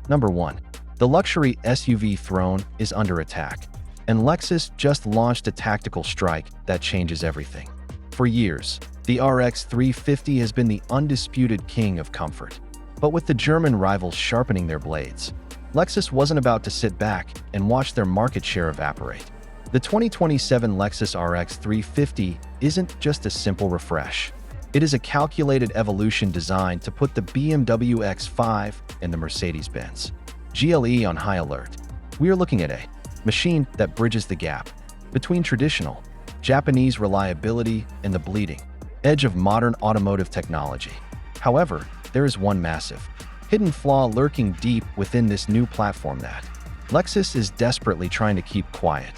Number 1. The luxury SUV throne is under attack, and Lexus just launched a tactical strike that changes everything. For years, the RX 350 has been the undisputed king of comfort. But with the German rivals sharpening their blades, Lexus wasn't about to sit back and watch their market share evaporate. The 2027 Lexus RX 350 isn't just a simple refresh. It is a calculated evolution designed to put the BMW X5 and the Mercedes-Benz GLE on high alert. We are looking at a machine that bridges the gap between traditional Japanese reliability and the bleeding edge of modern automotive technology. However, there is one massive, hidden flaw lurking deep within this new platform that Lexus is desperately trying to keep quiet.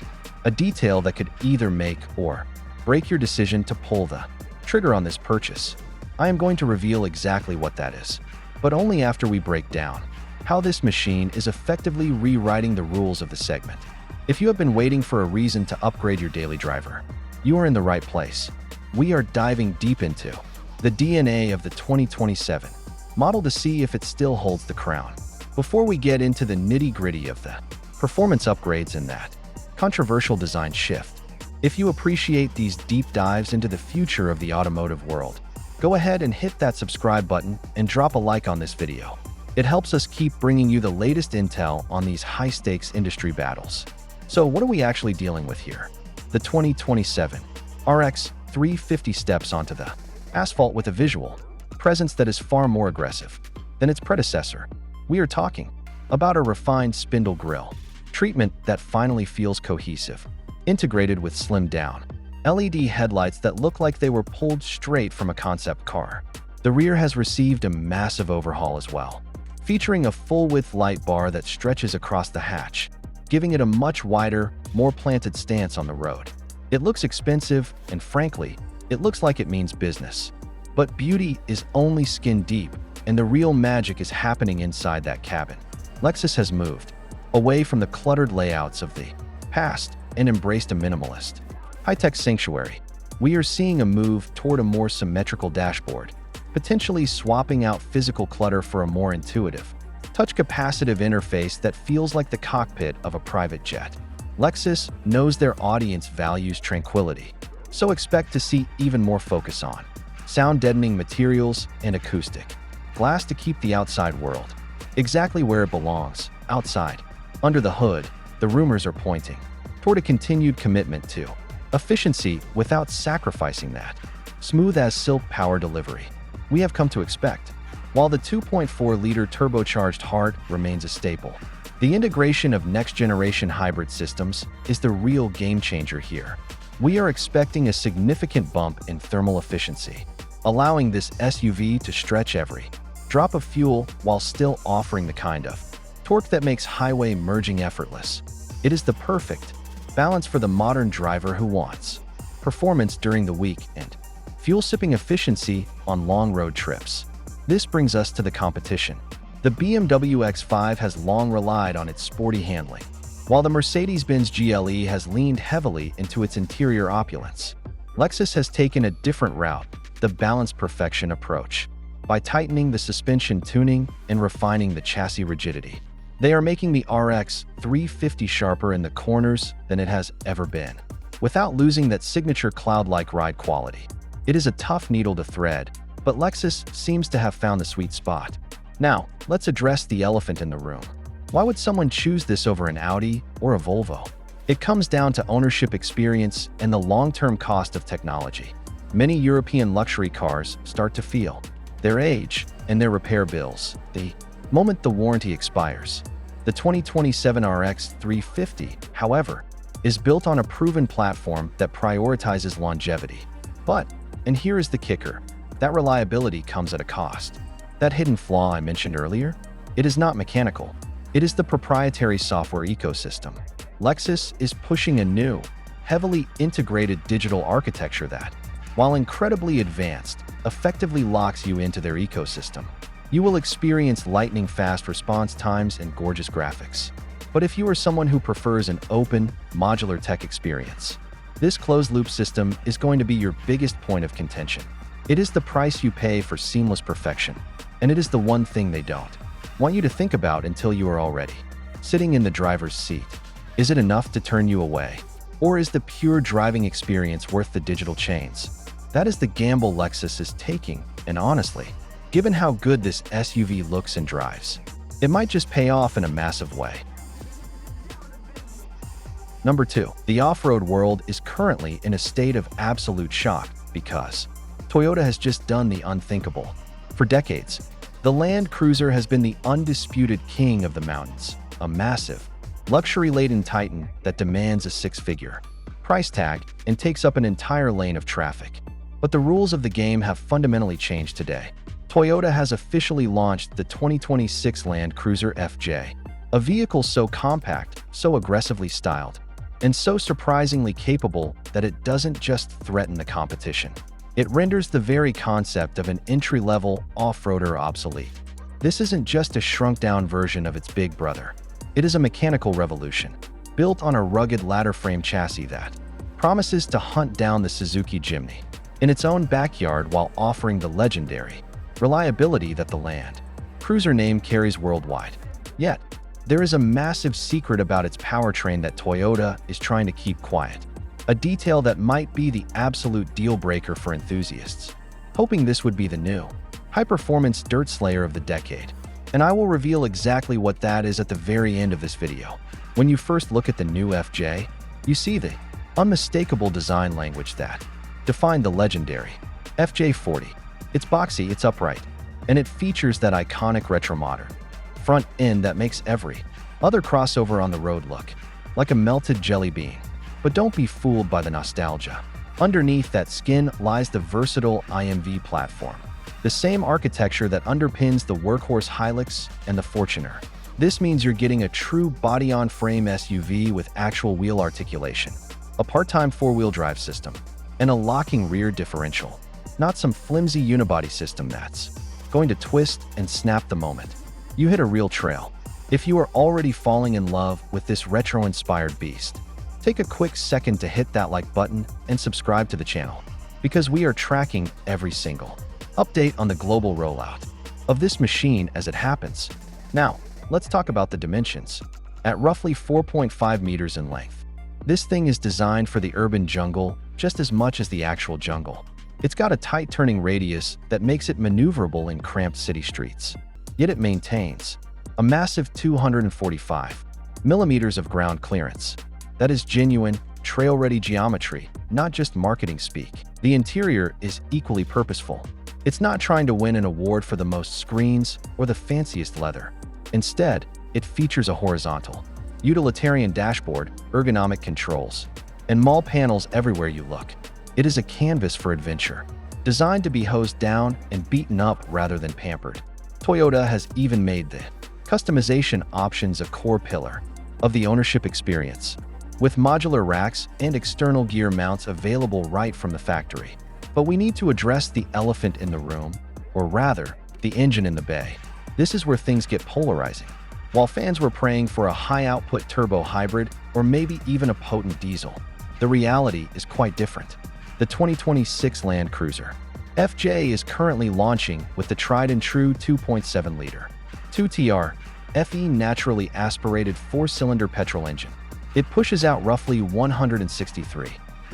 A detail that could either make or break your decision to pull the trigger on this purchase. I am going to reveal exactly what that is, but only after we break down how this machine is effectively rewriting the rules of the segment. If you have been waiting for a reason to upgrade your daily driver, you are in the right place. We are diving deep into the DNA of the 2027 model to see if it still holds the crown. Before we get into the nitty-gritty of the performance upgrades and that controversial design shift, if you appreciate these deep dives into the future of the automotive world, go ahead and hit that subscribe button and drop a like on this video. It helps us keep bringing you the latest intel on these high-stakes industry battles. So what are we actually dealing with here? The 2027 RX 350 steps onto the asphalt with a visual presence that is far more aggressive than its predecessor. We are talking about a refined spindle grille treatment that finally feels cohesive, integrated with slimmed-down LED headlights that look like they were pulled straight from a concept car. The rear has received a massive overhaul as well, featuring a full-width light bar that stretches across the hatch, giving it a much wider, more planted stance on the road. It looks expensive, and frankly, it looks like it means business. But beauty is only skin deep, and the real magic is happening inside that cabin. Lexus has moved away from the cluttered layouts of the past and embraced a minimalist, high-tech sanctuary. We are seeing a move toward a more symmetrical dashboard, potentially swapping out physical clutter for a more intuitive, touch-capacitive interface that feels like the cockpit of a private jet. Lexus knows their audience values tranquility, so expect to see even more focus on sound-deadening materials and acoustic glass to keep the outside world exactly where it belongs, outside. Under the hood, the rumors are pointing toward a continued commitment to efficiency without sacrificing that smooth-as-silk power delivery we have come to expect. While the 2.4-liter turbocharged heart remains a staple, the integration of next-generation hybrid systems is the real game-changer here. We are expecting a significant bump in thermal efficiency, allowing this SUV to stretch every drop of fuel while still offering the kind of torque that makes highway merging effortless. It is the perfect balance for the modern driver who wants performance during the week and fuel-sipping efficiency on long road trips. This brings us to the competition. The BMW X5 has long relied on its sporty handling, while the Mercedes-Benz GLE has leaned heavily into its interior opulence. Lexus has taken a different route, the balanced perfection approach. By tightening the suspension tuning and refining the chassis rigidity, they are making the RX 350 sharper in the corners than it has ever been, without losing that signature cloud-like ride quality. It is a tough needle to thread, but Lexus seems to have found the sweet spot. Now, let's address the elephant in the room. Why would someone choose this over an Audi or a Volvo? It comes down to ownership experience and the long-term cost of technology. Many European luxury cars start to feel their age and their repair bills the moment the warranty expires. The 2027 RX 350, however, is built on a proven platform that prioritizes longevity. But, and here is the kicker, that reliability comes at a cost. That hidden flaw I mentioned earlier? It is not mechanical. It is the proprietary software ecosystem. Lexus is pushing a new, heavily integrated digital architecture that, while incredibly advanced, effectively locks you into their ecosystem. You will experience lightning-fast response times and gorgeous graphics. But if you are someone who prefers an open, modular tech experience, this closed-loop system is going to be your biggest point of contention. It is the price you pay for seamless perfection, and it is the one thing they don't want you to think about until you are all ready. Sitting in the driver's seat. Is it enough to turn you away? Or is the pure driving experience worth the digital chains? That is the gamble Lexus is taking, and honestly, given how good this SUV looks and drives, it might just pay off in a massive way. Number 2. The off-road world is currently in a state of absolute shock because Toyota has just done the unthinkable. For decades, the Land Cruiser has been the undisputed king of the mountains, a massive, luxury-laden titan that demands a six-figure price tag and takes up an entire lane of traffic. But the rules of the game have fundamentally changed today. Toyota has officially launched the 2026 Land Cruiser FJ, a vehicle so compact, so aggressively styled, and so surprisingly capable that it doesn't just threaten the competition. It renders the very concept of an entry-level off-roader obsolete. This isn't just a shrunk-down version of its big brother. It is a mechanical revolution, built on a rugged ladder-frame chassis that promises to hunt down the Suzuki Jimny in its own backyard while offering the legendary reliability that the Land Cruiser name carries worldwide. Yet, there is a massive secret about its powertrain that Toyota is trying to keep quiet, a detail that might be the absolute deal-breaker for enthusiasts, hoping this would be the new high-performance dirt slayer of the decade. And I will reveal exactly what that is at the very end of this video. When you first look at the new FJ, you see the unmistakable design language that defined the legendary FJ40. It's boxy, it's upright, and it features that iconic retro-modern front end that makes every other crossover on the road look like a melted jelly bean. But don't be fooled by the nostalgia. Underneath that skin lies the versatile IMV platform, the same architecture that underpins the workhorse Hilux and the Fortuner. This means you're getting a true body-on-frame SUV with actual wheel articulation, a part-time four-wheel drive system, and a locking rear differential, not some flimsy unibody system that's going to twist and snap the moment you hit a real trail. If you are already falling in love with this retro-inspired beast, take a quick second to hit that like button and subscribe to the channel, because we are tracking every single update on the global rollout of this machine as it happens. Now, let's talk about the dimensions. At roughly 4.5 meters in length, this thing is designed for the urban jungle just as much as the actual jungle. It's got a tight turning radius that makes it maneuverable in cramped city streets. Yet it maintains a massive 245 millimeters of ground clearance. That is genuine, trail-ready geometry, not just marketing speak. The interior is equally purposeful. It's not trying to win an award for the most screens or the fanciest leather. Instead, it features a horizontal, utilitarian dashboard, ergonomic controls, and mall panels everywhere you look. It is a canvas for adventure, designed to be hosed down and beaten up rather than pampered. Toyota has even made the customization options a core pillar of the ownership experience, with modular racks and external gear mounts available right from the factory. But we need to address the elephant in the room, or rather, the engine in the bay. This is where things get polarizing. While fans were praying for a high-output turbo hybrid or maybe even a potent diesel, the reality is quite different. The 2026 Land Cruiser FJ is currently launching with the tried-and-true 2.7-liter 2TR FE naturally aspirated four-cylinder petrol engine. It pushes out roughly 163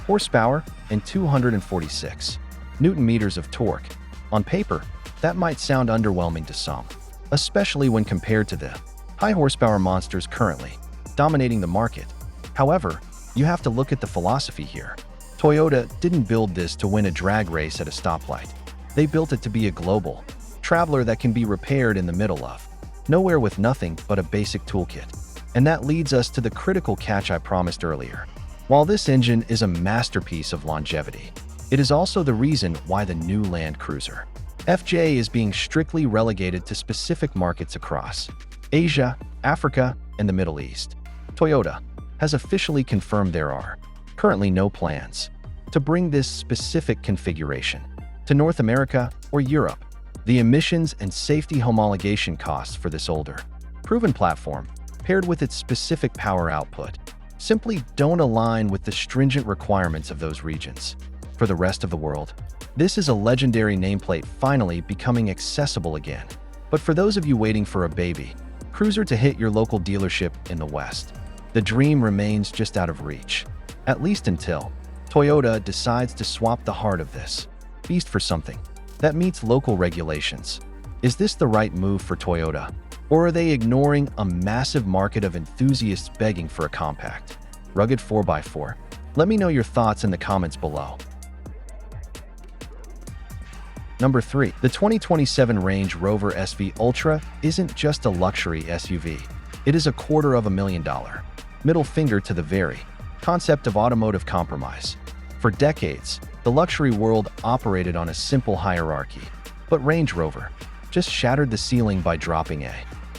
horsepower and 246 newton-meters of torque. On paper, that might sound underwhelming to some, especially when compared to the high-horsepower monsters currently dominating the market. However, you have to look at the philosophy here. Toyota didn't build this to win a drag race at a stoplight. They built it to be a global traveler that can be repaired in the middle of nowhere with nothing but a basic toolkit. And that leads us to the critical catch I promised earlier. While this engine is a masterpiece of longevity, it is also the reason why the new Land Cruiser FJ is being strictly relegated to specific markets across Asia, Africa, and the Middle East. Toyota has officially confirmed there are currently no plans to bring this specific configuration to North America or Europe. The emissions and safety homologation costs for this older, proven platform, paired with its specific power output, simply don't align with the stringent requirements of those regions. For the rest of the world, this is a legendary nameplate finally becoming accessible again. But for those of you waiting for a baby cruiser to hit your local dealership in the West, the dream remains just out of reach. At least until Toyota decides to swap the heart of this beast for something that meets local regulations. Is this the right move for Toyota? Or are they ignoring a massive market of enthusiasts begging for a compact, rugged 4x4? Let me know your thoughts in the comments below. Number 3. The 2027 Range Rover SV Ultra isn't just a luxury SUV. It is a $250,000 middle finger to the very concept of automotive compromise. For decades, the luxury world operated on a simple hierarchy, but Range Rover just shattered the ceiling by dropping a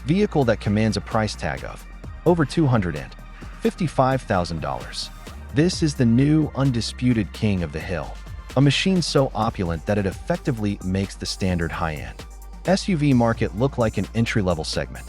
vehicle that commands a price tag of over $255,000. This is the new undisputed king of the hill, a machine so opulent that it effectively makes the standard high-end SUV market look like an entry-level segment.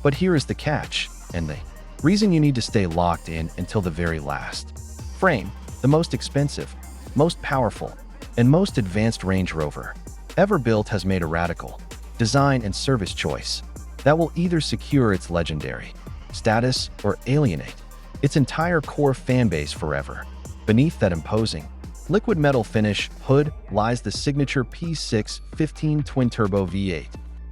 But here is the catch, and the reason you need to stay locked in until the very last frame. The most expensive, most powerful, and most advanced Range Rover ever built has made a radical design and service choice that will either secure its legendary status or alienate its entire core fanbase forever. Beneath that imposing liquid metal finish hood lies the signature P6 15 twin-turbo V8,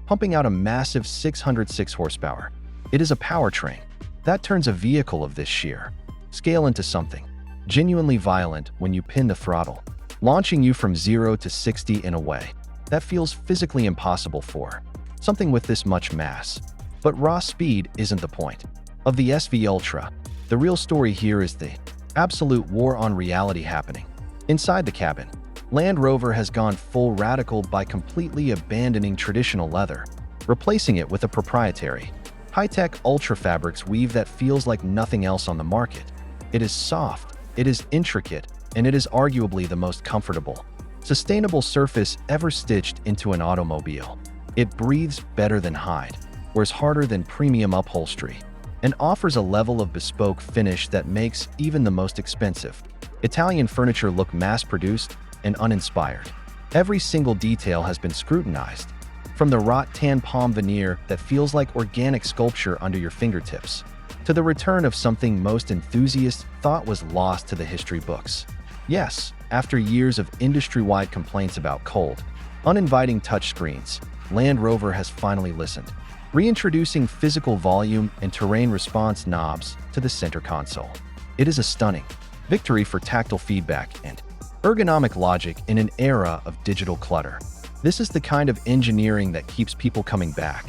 pumping out a massive 606 horsepower. It is a powertrain that turns a vehicle of this sheer scale into something genuinely violent when you pin the throttle, launching you from 0 to 60 in a way that feels physically impossible for something with this much mass. But raw speed isn't the point of the SV Ultra. The real story here is the absolute war on reality happening inside the cabin. Land Rover has gone full radical by completely abandoning traditional leather, replacing it with a proprietary, high-tech ultra fabrics weave that feels like nothing else on the market. It is soft, it is intricate, and it is arguably the most comfortable, sustainable surface ever stitched into an automobile. It breathes better than hide, wears harder than premium upholstery, and offers a level of bespoke finish that makes even the most expensive Italian furniture look mass-produced and uninspired. Every single detail has been scrutinized, from the wrought tan palm veneer that feels like organic sculpture under your fingertips, to the return of something most enthusiasts thought was lost to the history books. Yes, after years of industry-wide complaints about cold, uninviting touchscreens, Land Rover has finally listened, reintroducing physical volume and terrain response knobs to the center console. It is a stunning victory for tactile feedback and ergonomic logic in an era of digital clutter. This is the kind of engineering that keeps people coming back.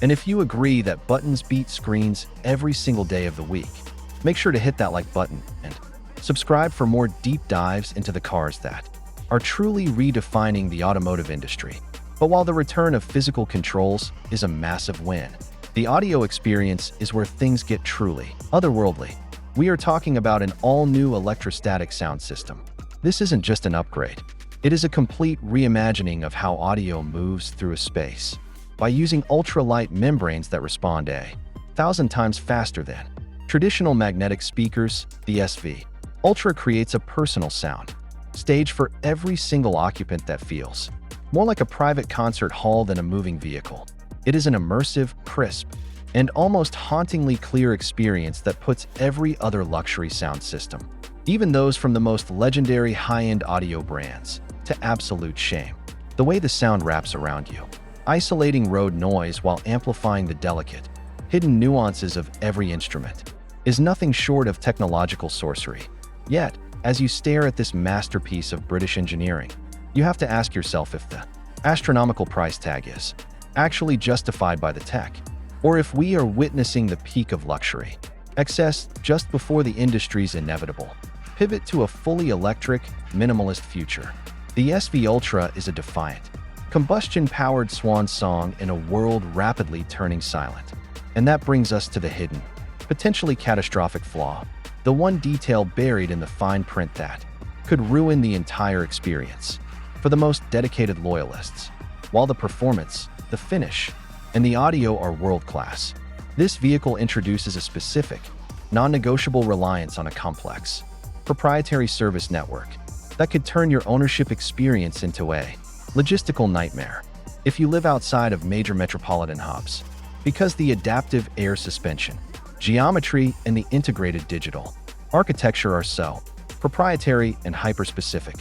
And if you agree that buttons beat screens every single day of the week, make sure to hit that like button and subscribe for more deep dives into the cars that are truly redefining the automotive industry. But while the return of physical controls is a massive win, the audio experience is where things get truly otherworldly. We are talking about an all-new electrostatic sound system. This isn't just an upgrade. It is a complete reimagining of how audio moves through a space. By using ultra-light membranes that respond 1,000 times faster than traditional magnetic speakers, the SV Ultra creates a personal sound stage for every single occupant that feels more like a private concert hall than a moving vehicle. It is an immersive, crisp, and almost hauntingly clear experience that puts every other luxury sound system, even those from the most legendary high-end audio brands, to absolute shame. The way the sound wraps around you, isolating road noise while amplifying the delicate, hidden nuances of every instrument, is nothing short of technological sorcery. Yet, as you stare at this masterpiece of British engineering, you have to ask yourself if the astronomical price tag is actually justified by the tech, or if we are witnessing the peak of luxury excess just before the industry's inevitable pivot to a fully electric, minimalist future. The SV Ultra is a defiant, combustion-powered swan song in a world rapidly turning silent. And that brings us to the hidden, potentially catastrophic flaw, the one detail buried in the fine print that could ruin the entire experience for the most dedicated loyalists. While the performance, the finish, and the audio are world-class, this vehicle introduces a specific, non-negotiable reliance on a complex, proprietary service network that could turn your ownership experience into a logistical nightmare. if you live outside of major metropolitan hubs, because the adaptive air suspension, geometry, and the integrated digital architecture are so proprietary and hyper-specific.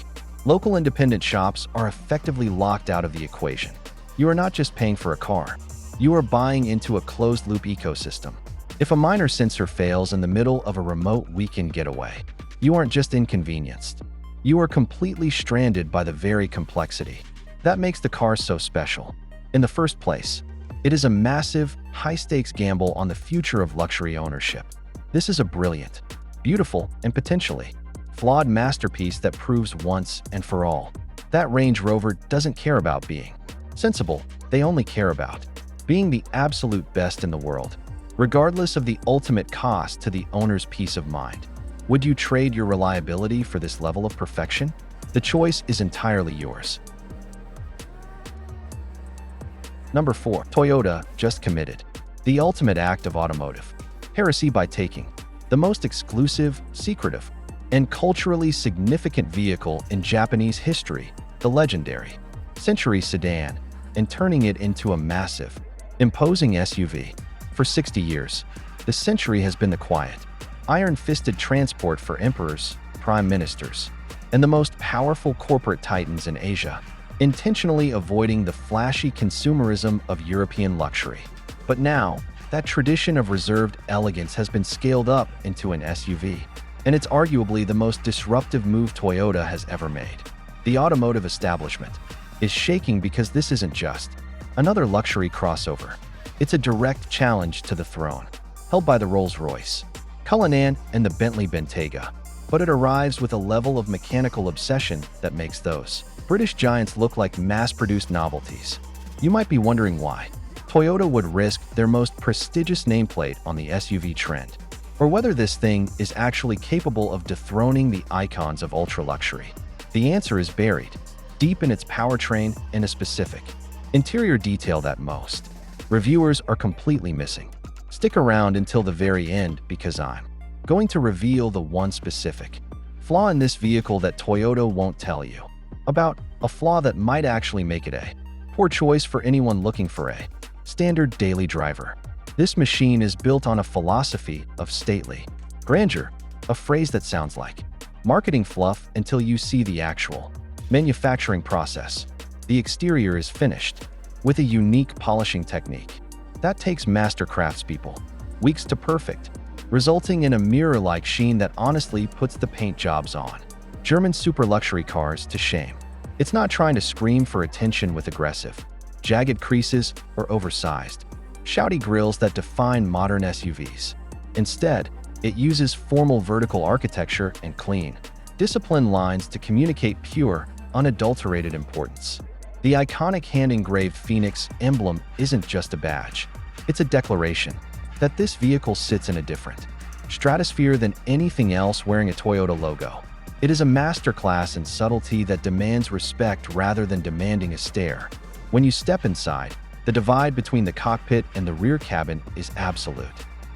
Local independent shops are effectively locked out of the equation. You are not just paying for a car, you are buying into a closed-loop ecosystem. If a minor sensor fails in the middle of a remote weekend getaway, you aren't just inconvenienced. You are completely stranded by the very complexity that makes the car so special. In the first place, it is a massive, high-stakes gamble on the future of luxury ownership. This is a brilliant, beautiful, and potentially flawed masterpiece that proves once and for all that Range Rover doesn't care about being sensible, they only care about being the absolute best in the world, regardless of the ultimate cost to the owner's peace of mind. Would you trade your reliability for this level of perfection? The choice is entirely yours. Number 4. Toyota just committed. The ultimate act of automotive heresy by taking the most exclusive, secretive, and culturally significant vehicle in Japanese history, the legendary Century sedan, and turning it into a massive, imposing SUV. For 60 years, the Century has been the quiet, iron-fisted transport for emperors, prime ministers, and the most powerful corporate titans in Asia, intentionally avoiding the flashy consumerism of European luxury. But now, that tradition of reserved elegance has been scaled up into an SUV, and it's arguably the most disruptive move Toyota has ever made. The automotive establishment is shaking because this isn't just another luxury crossover. It's a direct challenge to the throne, held by the Rolls-Royce, Cullinan, and the Bentley Bentayga, but it arrives with a level of mechanical obsession that makes those British giants look like mass-produced novelties. You might be wondering why Toyota would risk their most prestigious nameplate on the SUV trend, or whether this thing is actually capable of dethroning the icons of ultra-luxury. The answer is buried deep in its powertrain and a specific interior detail that most reviewers are completely missing. Stick around until the very end because I'm going to reveal the one specific flaw in this vehicle that Toyota won't tell you about, a flaw that might actually make it a poor choice for anyone looking for a standard daily driver. This machine is built on a philosophy of stately grandeur, a phrase that sounds like marketing fluff until you see the actual manufacturing process. The exterior is finished with a unique polishing technique that takes master craftspeople weeks to perfect, resulting in a mirror-like sheen that honestly puts the paint jobs on German super luxury cars to shame. It's not trying to scream for attention with aggressive, jagged creases or oversized, shouty grills that define modern SUVs. Instead, it uses formal vertical architecture and clean, disciplined lines to communicate pure, unadulterated importance. The iconic hand-engraved Phoenix emblem isn't just a badge. It's a declaration that this vehicle sits in a different stratosphere than anything else wearing a Toyota logo. It is a masterclass in subtlety that demands respect rather than demanding a stare. When you step inside, the divide between the cockpit and the rear cabin is absolute,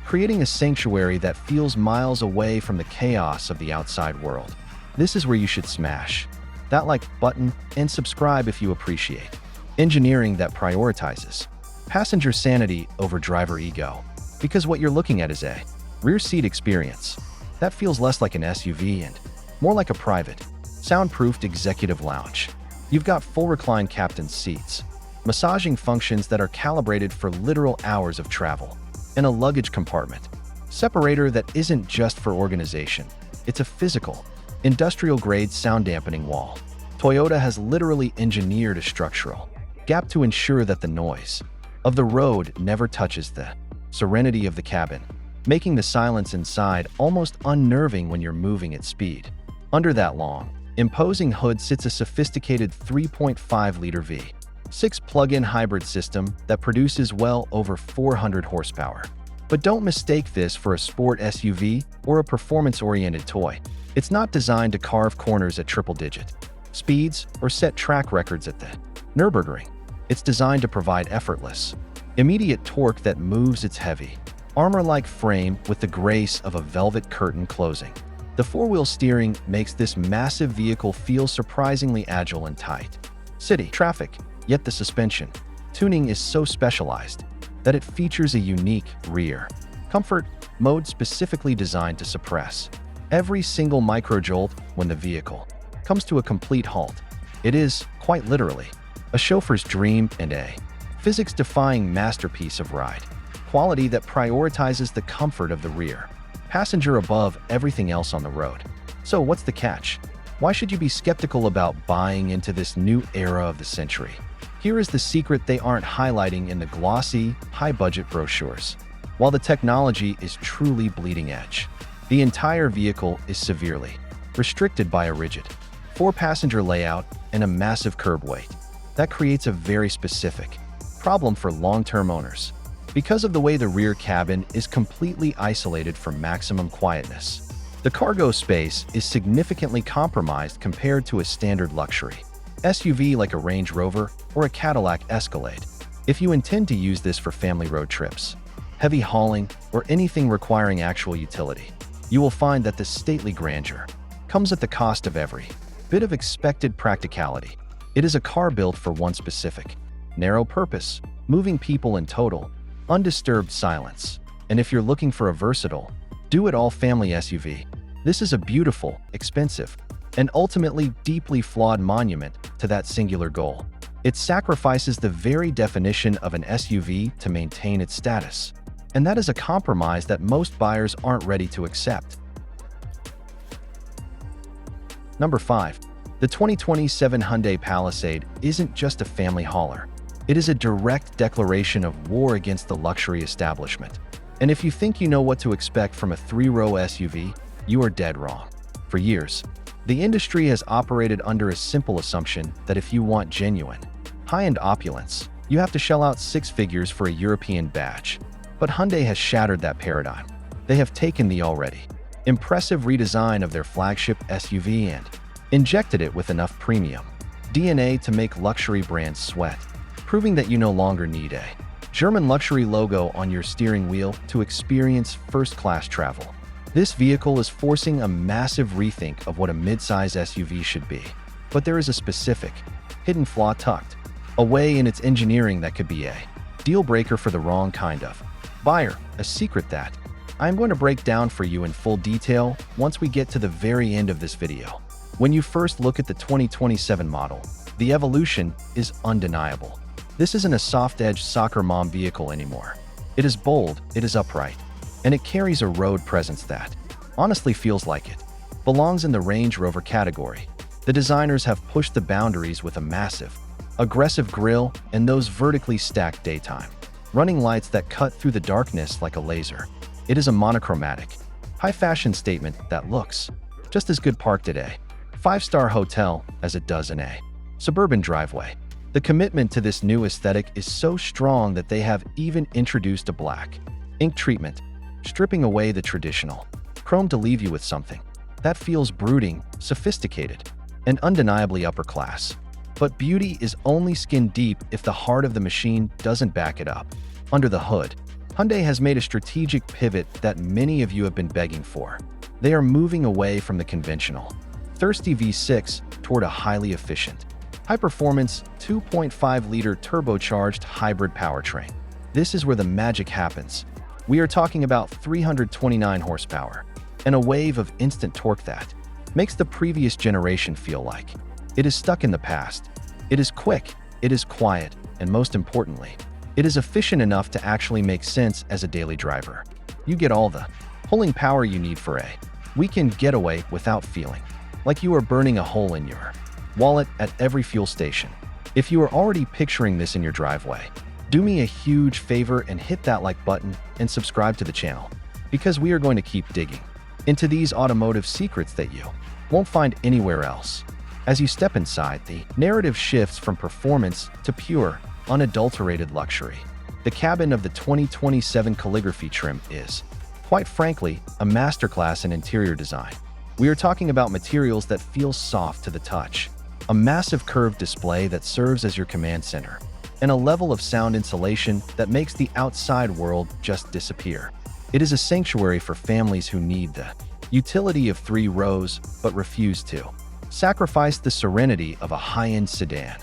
creating a sanctuary that feels miles away from the chaos of the outside world. This is where you should smash that like button and subscribe if you appreciate engineering that prioritizes passenger sanity over driver ego. Because what you're looking at is a rear seat experience that feels less like an SUV and more like a private, soundproofed executive lounge. You've got full recline captain's seats, massaging functions that are calibrated for literal hours of travel, and a luggage compartment separator that isn't just for organization. It's a physical, industrial-grade sound dampening wall. Toyota has literally engineered a structural gap to ensure that the noise of the road never touches the serenity of the cabin, making the silence inside almost unnerving when you're moving at speed. Under that long, imposing hood sits a sophisticated 3.5-liter V6 plug-in hybrid system that produces well over 400 horsepower. But don't mistake this for a sport SUV or a performance-oriented toy. It's not designed to carve corners at triple-digit speeds or set track records at the Nürburgring. It's designed to provide effortless, immediate torque that moves its heavy, armor-like frame with the grace of a velvet curtain closing. The four-wheel steering makes this massive vehicle feel surprisingly agile and tight. City traffic Yet the suspension tuning is so specialized that it features a unique rear comfort mode specifically designed to suppress every single microjolt when the vehicle comes to a complete halt. It is, quite literally, a chauffeur's dream and a physics-defying masterpiece of ride quality that prioritizes the comfort of the rear passenger above everything else on the road. So what's the catch? Why should you be skeptical about buying into this new era of the century? Here is the secret they aren't highlighting in the glossy, high-budget brochures. While the technology is truly bleeding edge, the entire vehicle is severely restricted by a rigid four-passenger layout and a massive curb weight. That creates a very specific problem for long-term owners. Because of the way the rear cabin is completely isolated for maximum quietness, the cargo space is significantly compromised compared to a standard luxury SUV like a Range Rover or a Cadillac Escalade. If you intend to use this for family road trips, heavy hauling, or anything requiring actual utility, you will find that this stately grandeur comes at the cost of every bit of expected practicality. It is a car built for one specific, narrow purpose: moving people in total, undisturbed silence. And if you're looking for a versatile, do-it-all family SUV, this is a beautiful, expensive, and ultimately deeply flawed monument to that singular goal. It sacrifices the very definition of an SUV to maintain its status, and that is a compromise that most buyers aren't ready to accept. Number 5. The 2027 Hyundai Palisade isn't just a family hauler. It is a direct declaration of war against the luxury establishment. And if you think you know what to expect from a three-row SUV, you are dead wrong. For years, the industry has operated under a simple assumption that if you want genuine, high-end opulence, you have to shell out six figures for a European badge. But Hyundai has shattered that paradigm. They have taken the already impressive redesign of their flagship SUV and injected it with enough premium DNA to make luxury brands sweat, proving that you no longer need a German luxury logo on your steering wheel to experience first-class travel. This vehicle is forcing a massive rethink of what a mid-size SUV should be. But there is a specific, hidden flaw tucked away in its engineering that could be a deal-breaker for the wrong kind of buyer, a secret that I'm going to break down for you in full detail once we get to the very end of this video. When you first look at the 2027 model, the evolution is undeniable. This isn't a soft-edged soccer mom vehicle anymore. It is bold, it is upright, and it carries a road presence that honestly feels like it belongs in the Range Rover category. The designers have pushed the boundaries with a massive, aggressive grille and those vertically stacked daytime running lights that cut through the darkness like a laser. It is a monochromatic, high-fashion statement that looks just as good parked at a five-star hotel as it does in a suburban driveway. The commitment to this new aesthetic is so strong that they have even introduced a black ink treatment, stripping away the traditional chrome to leave you with something that feels brooding, sophisticated, and undeniably upper class. But beauty is only skin deep if the heart of the machine doesn't back it up. Under the hood, Hyundai has made a strategic pivot that many of you have been begging for. They are moving away from the conventional, thirsty V6 toward a highly efficient, high-performance 2.5-liter turbocharged hybrid powertrain. This is where the magic happens. We are talking about 329 horsepower and a wave of instant torque that makes the previous generation feel like it is stuck in the past. It is quick, it is quiet, and most importantly, it is efficient enough to actually make sense as a daily driver. You get all the pulling power you need for a weekend getaway without feeling like you are burning a hole in your wallet at every fuel station. If you are already picturing this in your driveway, do me a huge favor and hit that like button and subscribe to the channel, because we are going to keep digging into these automotive secrets that you won't find anywhere else. As you step inside, the narrative shifts from performance to pure, unadulterated luxury. The cabin of the 2027 calligraphy trim is, quite frankly, a masterclass in interior design. We are talking about materials that feel soft to the touch, a massive curved display that serves as your command center, and a level of sound insulation that makes the outside world just disappear. It is a sanctuary for families who need the utility of 3 rows but refuse to sacrifice the serenity of a high-end sedan.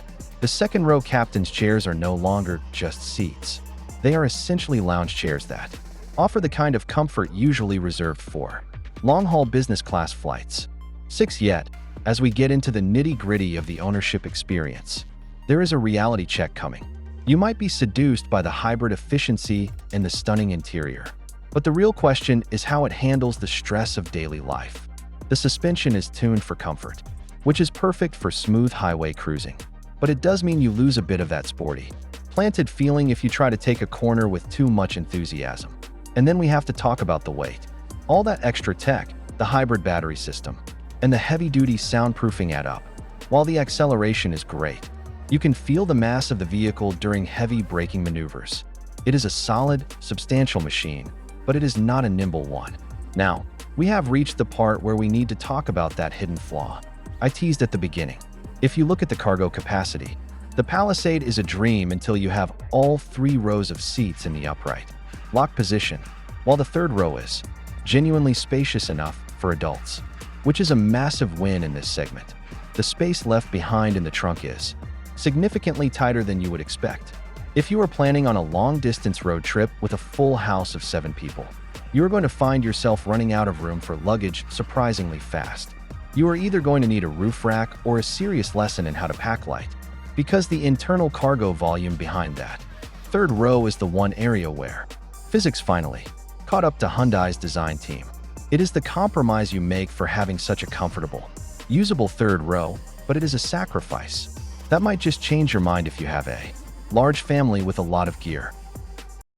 The second row captain's chairs are no longer just seats. They are essentially lounge chairs that offer the kind of comfort usually reserved for long-haul business class flights. 6. Yet, as we get into the nitty-gritty of the ownership experience, there is a reality check coming. You might be seduced by the hybrid efficiency and the stunning interior, but the real question is how it handles the stress of daily life. The suspension is tuned for comfort, which is perfect for smooth highway cruising, but it does mean you lose a bit of that sporty, planted feeling if you try to take a corner with too much enthusiasm. And then we have to talk about the weight. All that extra tech, the hybrid battery system, and the heavy-duty soundproofing add up. While the acceleration is great, you can feel the mass of the vehicle during heavy braking maneuvers. It is a solid, substantial machine, but it is not a nimble one. Now, we have reached the part where we need to talk about that hidden flaw I teased at the beginning. If you look at the cargo capacity, the Palisade is a dream until you have all 3 rows of seats in the upright, locked position, while the third row is genuinely spacious enough for adults, which is a massive win in this segment. The space left behind in the trunk is significantly tighter than you would expect. If you are planning on a long-distance road trip with a full house of 7 people, you are going to find yourself running out of room for luggage surprisingly fast. You are either going to need a roof rack or a serious lesson in how to pack light, because the internal cargo volume behind that third row is the one area where physics finally caught up to Hyundai's design team. It is the compromise you make for having such a comfortable, usable third row, but it is a sacrifice that might just change your mind if you have a large family with a lot of gear.